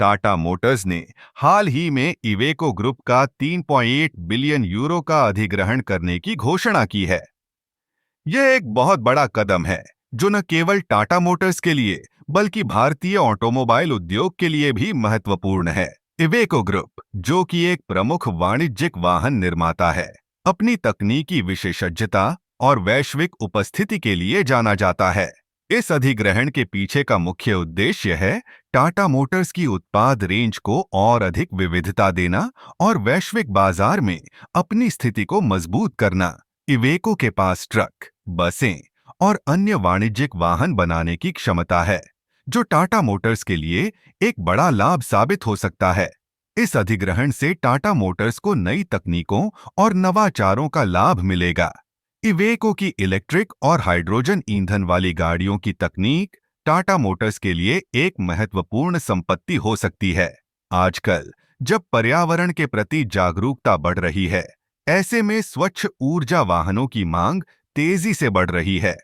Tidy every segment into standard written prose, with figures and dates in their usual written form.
Tata Motors ने हाल ही में Iveco group का 3.8 बिलियन यूरो का अधिग्रहण करने की घोषणा की है। यह एक बहुत बड़ा कदम है जो न केवल टाटा मोटर्स के लिए बल्कि भारतीय ऑटोमोबाइल उद्योग के लिए भी महत्वपूर्ण है। इवेको ग्रुप, जो कि एक प्रमुख वाणिज्यिक वाहन निर्माता है, अपनी तकनीकी विशेषज्ञता और वैश्विक उपस्थिति के लिए जाना जाता है। इस अधिग्रहण के पीछे का मुख्य उद्देश्य है टाटा मोटर्स की उत्पाद रेंज को और अधिक विविधता देना और वैश्विक बाजार में अपनी स्थिति को मजबूत करना। इवेको के पास ट्रक, बसें और अन्य वाणिज्यिक वाहन बनाने की क्षमता है, जो टाटा मोटर्स के लिए एक बड़ा लाभ साबित हो सकता है। इस अधिग्रहण से टाटा मोटर्स को नई तकनीकों और नवाचारों का लाभ मिलेगा। इवेको की इलेक्ट्रिक और हाइड्रोजन ईंधन वाली गाड़ियों की तकनीक टाटा मोटर्स के लिए एक महत्वपूर्ण संपत्ति हो सकती है। आजकल जब पर्यावरण के प्रति जागरूकता बढ़ रही है, ऐसे में स्वच्छ ऊर्जा वाहनों की मांग तेजी से बढ़ रही है।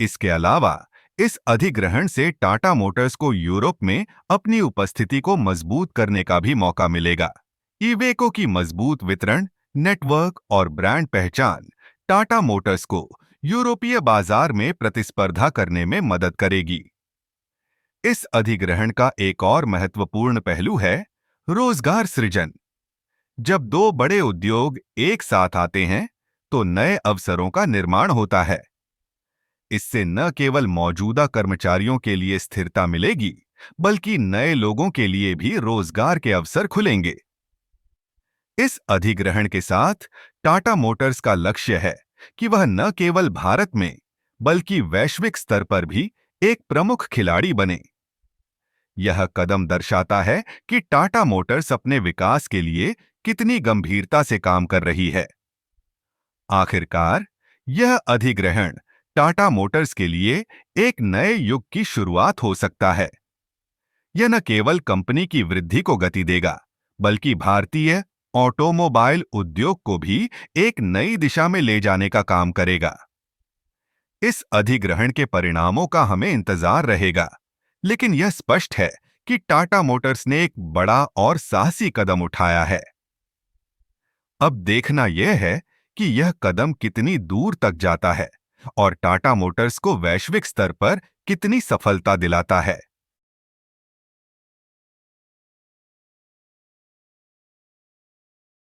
इसके अलावा इस अधिग्रहण से टाटा मोटर्स को यूरोप में अपनी उपस्थिति को मजबूत करने का भी मौका मिलेगा। इवेको की मजबूत वितरण नेटवर्क और ब्रांड पहचान टाटा मोटर्स को यूरोपीय बाजार में प्रतिस्पर्धा करने में मदद करेगी। इस अधिग्रहण का एक और महत्वपूर्ण पहलू है रोजगार सृजन। जब दो बड़े उद्योग एक साथ आते हैं, तो नए अवसरों का निर्माण होता है। इससे न केवल मौजूदा कर्मचारियों के लिए स्थिरता मिलेगी, बल्कि नए लोगों के लिए भी रोजगार के अवसर खुलेंगे। इस अधिग्रहण के साथ टाटा मोटर्स का लक्ष्य है कि वह न केवल भारत में, बल्कि वैश्विक स्तर पर भी एक प्रमुख खिलाड़ी बने। यह कदम दर्शाता है कि टाटा मोटर्स अपने विकास के लिए कितनी गंभीरता से काम कर रही है। आखिरकार, यह अधिग्रहण टाटा मोटर्स के लिए एक नए युग की शुरुआत हो सकता है। यह न केवल कंपनी की वृद्धि को गति देगा, बल्कि भारतीय ऑटोमोबाइल उद्योग को भी एक नई दिशा में ले जाने का काम करेगा। इस अधिग्रहण के परिणामों का हमें इंतजार रहेगा, लेकिन यह स्पष्ट है कि टाटा मोटर्स ने एक बड़ा और साहसी कदम उठाया है। अब देखना यह है कि यह कदम कितनी दूर तक जाता है और टाटा मोटर्स को वैश्विक स्तर पर कितनी सफलता दिलाता है।